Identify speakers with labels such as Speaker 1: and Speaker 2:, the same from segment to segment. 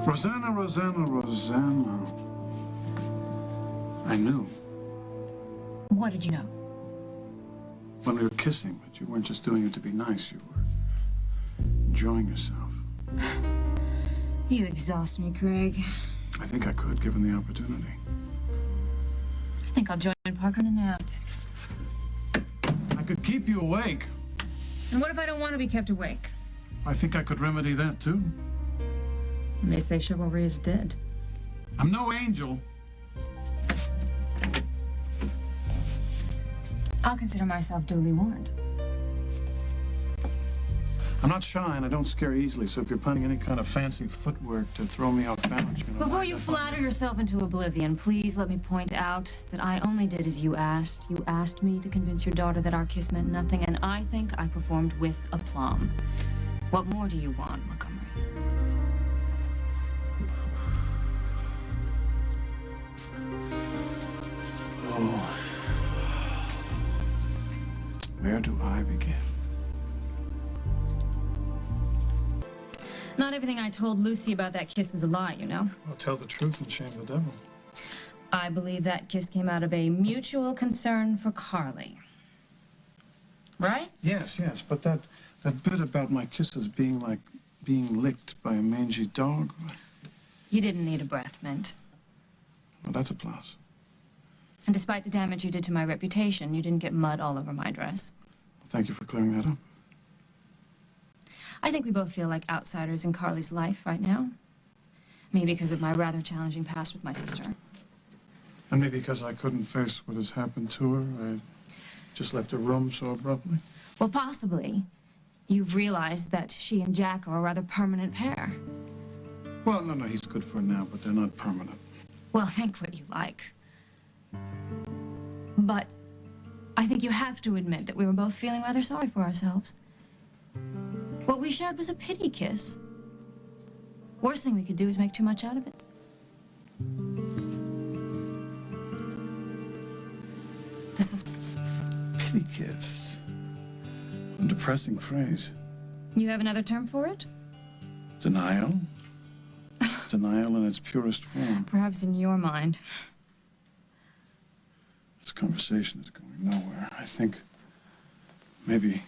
Speaker 1: Rosanna, Rosanna, Rosanna. I knew.
Speaker 2: What did you know?
Speaker 1: When we were kissing, but you weren't just doing it to be nice. You were enjoying yourself.
Speaker 2: You exhaust me, Craig.
Speaker 1: I think I could, given the opportunity.
Speaker 2: I think I'll join Parker in a nap.
Speaker 1: I could keep you awake.
Speaker 2: And what if I don't want to be kept awake?
Speaker 1: I think I could remedy that, too.
Speaker 2: And they say chivalry is dead.
Speaker 1: I'm no angel.
Speaker 2: I'll consider myself duly warned.
Speaker 1: I'm not shy and I don't scare easily, so if you're planning any kind of fancy footwork to throw me off balance, you know...
Speaker 2: Before you flatter yourself into oblivion, please let me point out that I only did as you asked. You asked me to convince your daughter that our kiss meant nothing, and I think I performed with aplomb. What more do you want, Montgomery?
Speaker 1: Oh. Where do I begin?
Speaker 2: Not everything I told Lucy about that kiss was a lie, you know?
Speaker 1: I'll tell the truth and shame the devil.
Speaker 2: I believe that kiss came out of a mutual concern for Carly. Right?
Speaker 1: Yes, but that bit about my kisses being like being licked by a mangy dog...
Speaker 2: You didn't need a breath mint.
Speaker 1: Well, that's a plus.
Speaker 2: And despite the damage you did to my reputation, you didn't get mud all over my dress.
Speaker 1: Well, thank you for clearing that up.
Speaker 2: I think we both feel like outsiders in Carly's life right now. Maybe because of my rather challenging past with my sister.
Speaker 1: And maybe because I couldn't face what has happened to her, I just left her room so abruptly.
Speaker 2: Well, possibly. You've realized that she and Jack are a rather permanent pair.
Speaker 1: Well, no, he's good for now, but they're not permanent.
Speaker 2: Well, think what you like. But I think you have to admit that we were both feeling rather sorry for ourselves. What we shared was a pity kiss. Worst thing we could do is make too much out of it. This is...
Speaker 1: Pity kiss. A depressing phrase.
Speaker 2: You have another term for it?
Speaker 1: Denial. Denial in its purest form.
Speaker 2: Perhaps in your mind.
Speaker 1: This conversation is going nowhere. I think maybe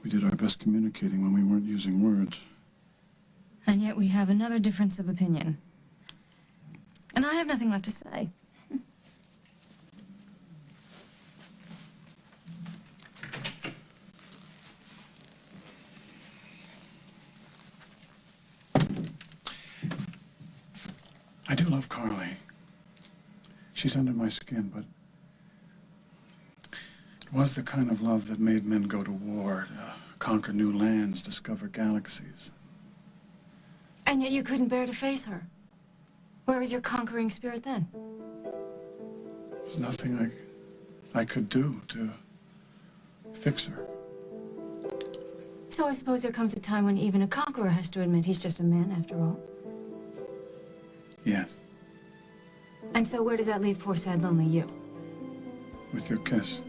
Speaker 1: we did our best communicating when we weren't using words.
Speaker 2: And yet we have another difference of opinion. And I have nothing left to say.
Speaker 1: I do love Carly. She's under my skin, but it was the kind of love that made men go to war, conquer new lands, discover galaxies.
Speaker 2: And yet you couldn't bear to face her. Where was your conquering spirit then?
Speaker 1: There's nothing I could do to fix her.
Speaker 2: So I suppose there comes a time when even a conqueror has to admit he's just a man after all.
Speaker 1: Yes,
Speaker 2: And so where does that leave poor, sad, lonely you?
Speaker 1: with your kiss.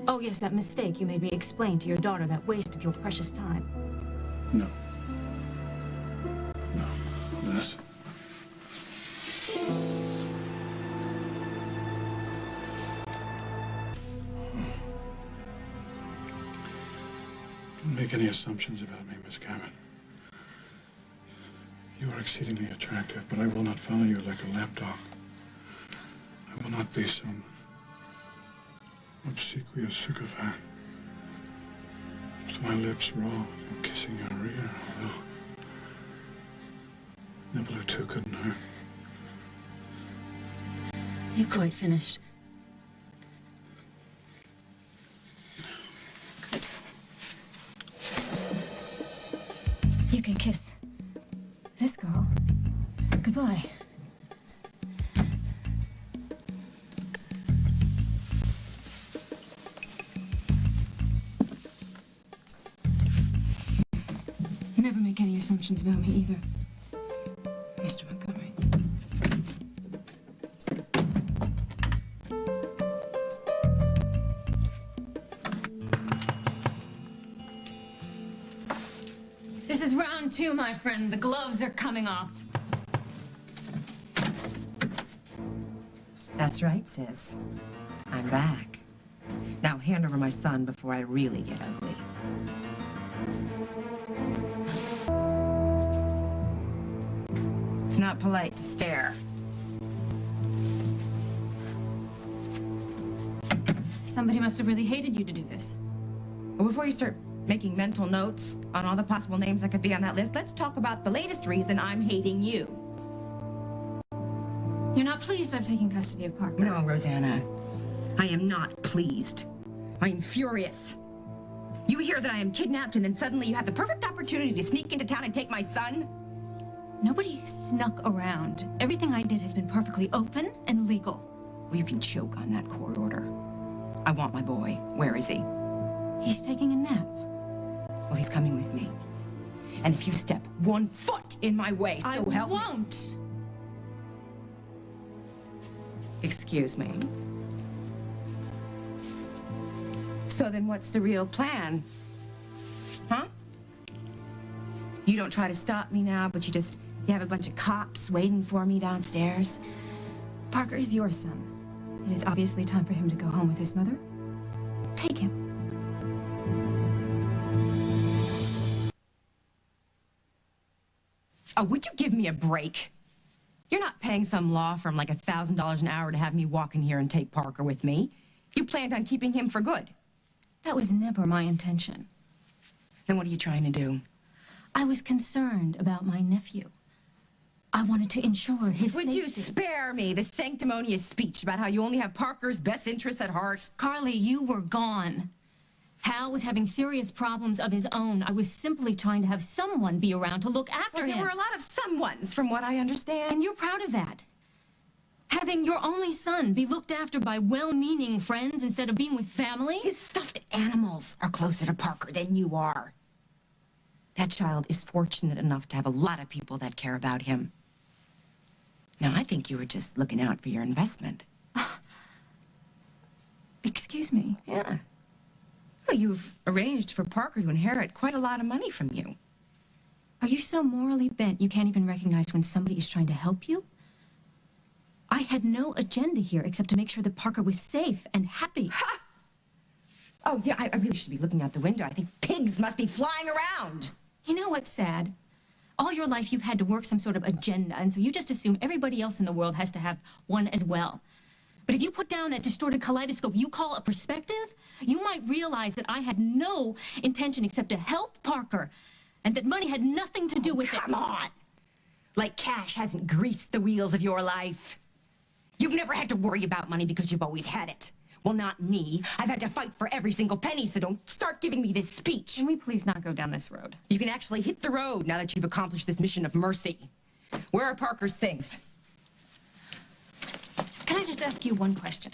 Speaker 2: Oh, yes, that mistake you made me explain to your daughter, that waste of your precious time.
Speaker 1: No. No. This. Don't make any assumptions about me, Miss Cabot. You are exceedingly attractive, but I will not follow you like a lapdog. I will not be some obsequious sycophant. With my lips raw from kissing your ear, although a nibble or two couldn't hurt.
Speaker 2: You quite finished. Good. You can kiss this girl goodbye. Never make any assumptions about me either, Mr. Montgomery. This is round too, my friend. The gloves are coming off.
Speaker 3: That's right, sis. I'm back. Now hand over my son before I really get ugly. It's not polite to stare.
Speaker 2: Somebody must have really hated you to do this.
Speaker 3: But before you start making mental notes on all the possible names that could be on that list, let's talk about the latest reason I'm hating you.
Speaker 2: You're not pleased I've taken custody of Parker?
Speaker 3: No, Rosanna. I am not pleased. I am furious. You hear that I am kidnapped, and then suddenly you have the perfect opportunity to sneak into town and take my son?
Speaker 2: Nobody snuck around. Everything I did has been perfectly open and legal.
Speaker 3: Well, you can choke on that court order. I want my boy. Where is he?
Speaker 2: He's taking a nap.
Speaker 3: Well, he's coming with me. And if you step 1 foot in my way, so help me.
Speaker 2: I won't.
Speaker 3: Excuse me. So then what's the real plan? Huh? You don't try to stop me now, but you have a bunch of cops waiting for me downstairs?
Speaker 2: Parker is your son. It is obviously time for him to go home with his mother. Take him.
Speaker 3: Oh, would you give me a break? You're not paying some law firm like $1,000 an hour to have me walk in here and take Parker with me. You planned on keeping him for good.
Speaker 2: That was never my intention.
Speaker 3: Then what are you trying to do?
Speaker 2: I was concerned about my nephew. I wanted to ensure his
Speaker 3: Would
Speaker 2: safety.
Speaker 3: you spare me the sanctimonious speech about how you only have Parker's best interests at heart?
Speaker 2: Carly, you were gone. Hal was having serious problems of his own. I was simply trying to have someone be around to look after him.
Speaker 3: There were a lot of someones, from what I understand.
Speaker 2: And you're proud of that. Having your only son be looked after by well-meaning friends instead of being with family?
Speaker 3: His stuffed animals are closer to Parker than you are. That child is fortunate enough to have a lot of people that care about him. Now, I think you were just looking out for your investment.
Speaker 2: Excuse me.
Speaker 3: Yeah. Well, you've arranged for Parker to inherit quite a lot of money from you.
Speaker 2: Are you so morally bent you can't even recognize when somebody is trying to help you? I had no agenda here except to make sure that Parker was safe and happy.
Speaker 3: Ha! Oh, yeah, I really should be looking out the window. I think pigs must be flying around.
Speaker 2: You know what's sad? All your life you've had to work some sort of agenda, and so you just assume everybody else in the world has to have one as well. But if you put down that distorted kaleidoscope you call a perspective, you might realize that I had no intention except to help Parker, and that money had nothing to do with it.
Speaker 3: Come on! Like cash hasn't greased the wheels of your life. You've never had to worry about money because you've always had it. Well, not me. I've had to fight for every single penny, so don't start giving me this speech.
Speaker 2: Can we please not go down this road?
Speaker 3: You can actually hit the road now that you've accomplished this mission of mercy. Where are Parker's things?
Speaker 2: Can I just ask you one question?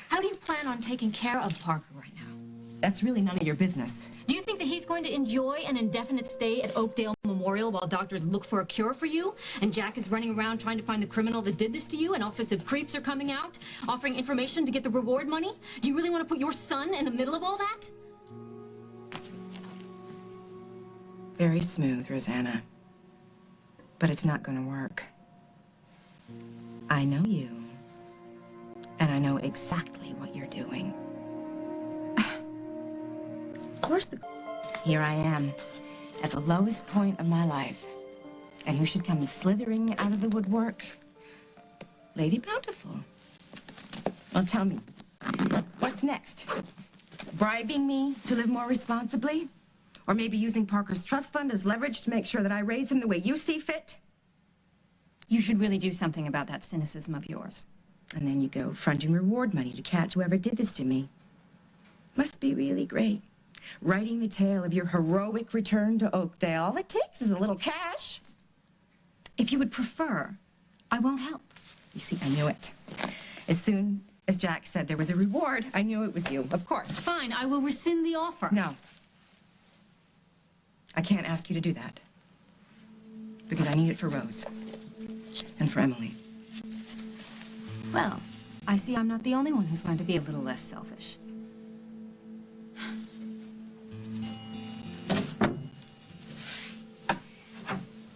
Speaker 2: How do you plan on taking care of Parker right now?
Speaker 3: That's really none of your business.
Speaker 2: Do you think that he's going to enjoy an indefinite stay at Oakdale Memorial while doctors look for a cure for you? And Jack is running around trying to find the criminal that did this to you, and all sorts of creeps are coming out, offering information to get the reward money? Do you really want to put your son in the middle of all that?
Speaker 3: Very smooth, Rosanna. But it's not going to work. I know you. And I know exactly what you're doing.
Speaker 2: Of course.
Speaker 3: Here I am, at the lowest point of my life. And who should come slithering out of the woodwork? Lady Bountiful. Well, tell me, what's next? Bribing me to live more responsibly? Or maybe using Parker's trust fund as leverage to make sure that I raise him the way you see fit?
Speaker 2: You should really do something about that cynicism of yours.
Speaker 3: And then you go fronting reward money to catch whoever did this to me. Must be really great. Writing the tale of your heroic return to Oakdale. All it takes is a little cash.
Speaker 2: If you would prefer, I won't help.
Speaker 3: You see, I knew it. As soon as Jack said there was a reward, I knew it was you, of course.
Speaker 2: Fine, I will rescind the offer.
Speaker 3: No. I can't ask you to do that. Because I need it for Rose. And for Emily.
Speaker 2: Well, I see I'm not the only one who's learned to be a little less selfish.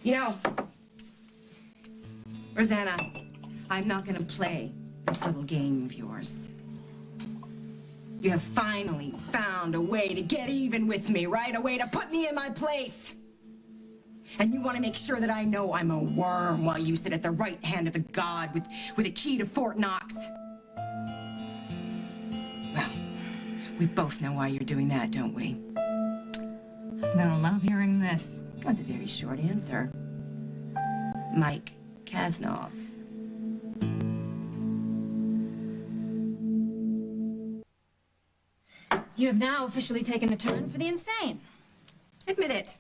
Speaker 3: You know, Rosanna, I'm not gonna play this little game of yours. You have finally found a way to get even with me, right? A way to put me in my place. And you want to make sure that I know I'm a worm while you sit at the right hand of the god with a key to Fort Knox. Well, we both know why you're doing that, don't we?
Speaker 2: I'm gonna love hearing this.
Speaker 3: That's a very short answer. Mike Kasnoff.
Speaker 2: You have now officially taken a turn for the insane.
Speaker 3: Admit it.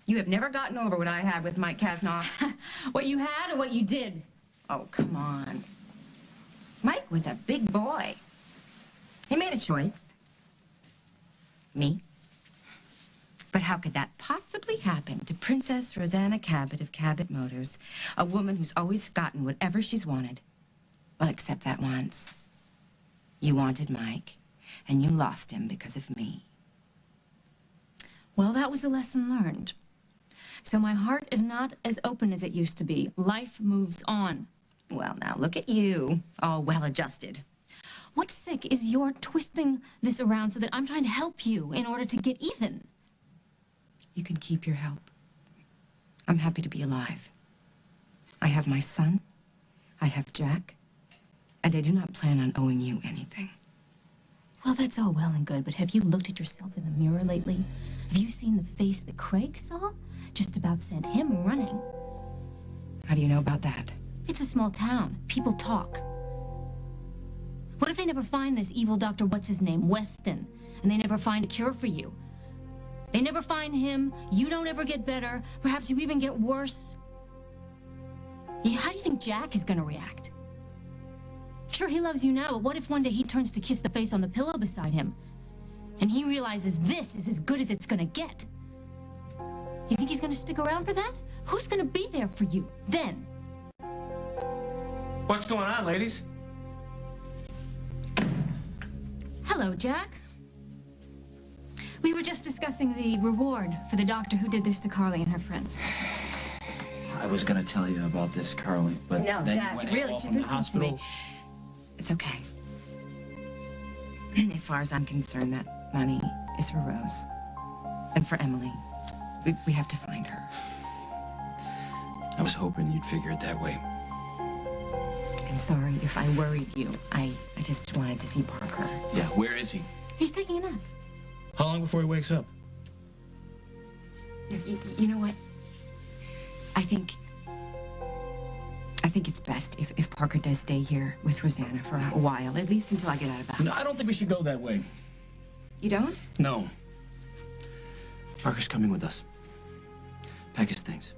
Speaker 3: You have never gotten over what I had with Mike Kasnoff.
Speaker 2: What you had or what you did?
Speaker 3: Oh, come on. Mike was a big boy. He made a choice. Me. But how could that possibly happen to Princess Rosanna Cabot of Cabot Motors, a woman who's always gotten whatever she's wanted? Well, except that once. You wanted Mike, and you lost him because of me.
Speaker 2: Well, that was a lesson learned. So my heart is not as open as it used to be. Life moves on.
Speaker 3: Well, now look at you, all well-adjusted.
Speaker 2: What's sick is you're twisting this around so that I'm trying to help you in order to get even.
Speaker 3: You can keep your help. I'm happy to be alive. I have my son, I have Jack, and I do not plan on owing you anything.
Speaker 2: Well, that's all well and good, but have you looked at yourself in the mirror lately? Have you seen the face that Craig saw? Just about sent him running.
Speaker 3: How do you know about that?
Speaker 2: It's a small town. People talk. What if they never find this evil Dr. What's-his-name, Weston, and they never find a cure for you? They never find him, you don't ever get better, perhaps you even get worse. Yeah, how do you think Jack is gonna react? Sure, he loves you now, but what if one day he turns to kiss the face on the pillow beside him, and he realizes this is as good as it's gonna get? You think he's gonna stick around for that? Who's gonna be there for you then?
Speaker 4: What's going on, ladies?
Speaker 2: Hello, Jack. We were just discussing the reward for the doctor who did this to Carly and her friends.
Speaker 4: I was gonna tell you about this, Carly, but
Speaker 3: No,
Speaker 4: then
Speaker 3: Jack,
Speaker 4: you went
Speaker 3: really,
Speaker 4: AWOL
Speaker 3: just
Speaker 4: from the
Speaker 3: listen to
Speaker 4: hospital.
Speaker 3: me. It's okay. As far as I'm concerned, that money is for Rose. And for Emily. We have to find her.
Speaker 4: I was hoping you'd figure it that way.
Speaker 3: I'm sorry if I worried you. I just wanted to see Parker.
Speaker 4: Yeah, where is he?
Speaker 2: He's taking a nap.
Speaker 4: How long before he wakes up?
Speaker 3: You know what? I think it's best if Parker does stay here with Rosanna for a while, at least until I get out of the house.
Speaker 4: No, I don't think we should go that way.
Speaker 3: You don't?
Speaker 4: No. Parker's coming with us. Pack his things.